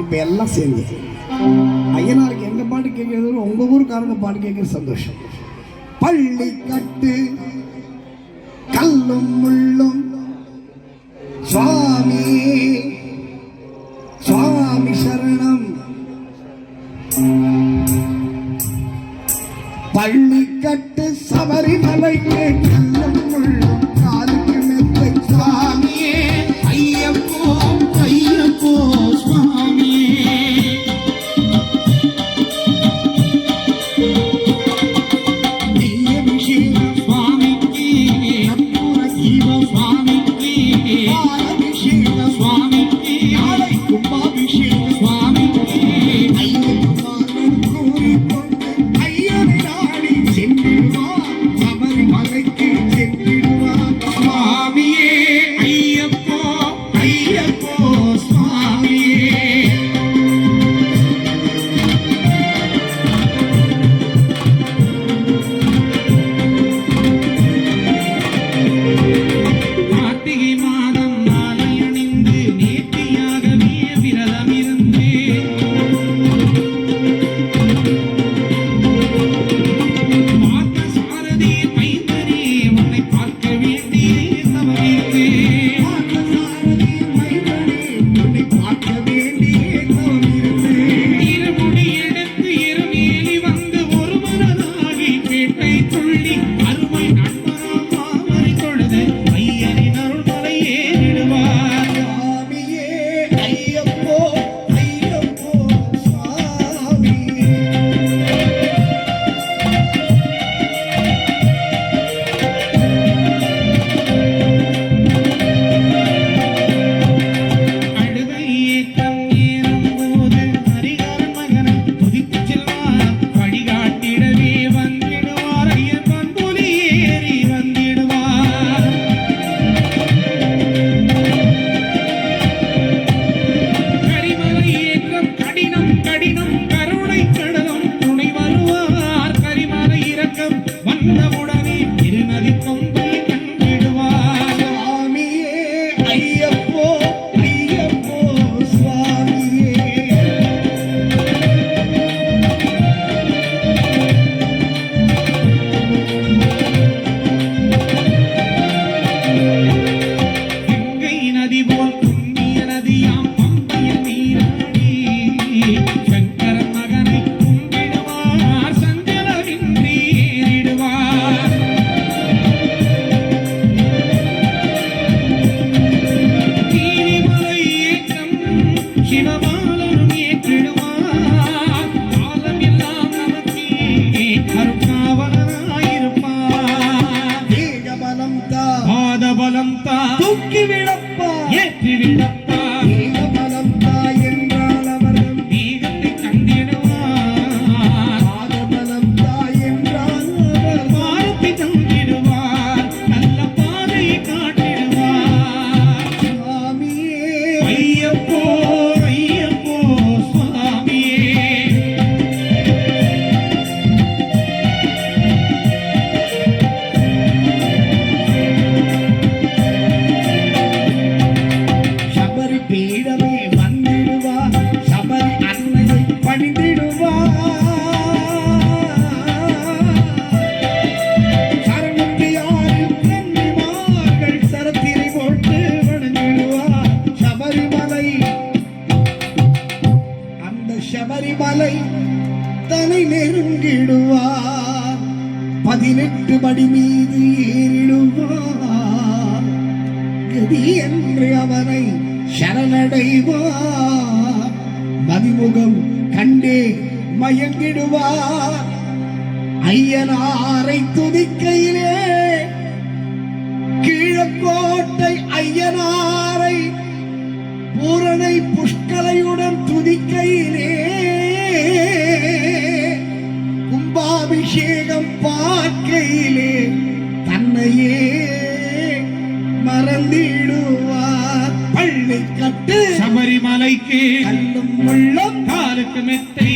இப்போ எல்லாம் சேர்ந்து ஐயனாருக்கு எங்கள் பாட்டு கேட்கறது உங்கள் ஊருக்காரங்க பாட்டு கேட்குற சந்தோஷம். பள்ளி கட்டு கல்லும் முள்ளும் சுவாமி சுவாமி சரணம். பள்ளி கட்டு சபரிமலைக்கு கல்லும் முள்ளும் காலுக்கு மெத்தை சுவாமியே ஐயப்போ ஐயப்போ சுவாமியே. தூக்கி விடப்பா ஏற்றி விடப்பா பலம் தாய் என்றால் அவர்கள் நீகத்தை கண்டிடுவார். பலம் தாய் என்றால் அவர் பாரத்தை தந்திடுவார். நல்ல பாதையை காட்டிடுவார். சுவாமியே ஐயப்போ ஐயப்போ சுவாமியே. பீடமே வந்திடுவார். சபரி அன்னையை பணிந்திடுவார். சரமுத்தியாரில் கன்னிமார்கள் சரத்திரை போட்டு வணங்கிடுவார். சபரிமலை அந்த சபரிமலை தலை நெருங்கிடுவார். 18 படி மீது ஏறிடுவார். கதி என்று அவனை சரணடைவார். மதிமுகம் கண்டே மயங்கிடுவார். ஐயனாரை துதிக்கையிலே கீழக்கோட்டை ஐயனாரை பூரணை புஷ்கலையுடன் துதிக்கையிலே கும்பாபிஷேகம் பார்க்கையிலே தன்னையே மறந்திடுவார். பள்ளி கட்டு சபரிமலைக்கு கல்லும் முள்ளும் காலுக்கு மெத்தை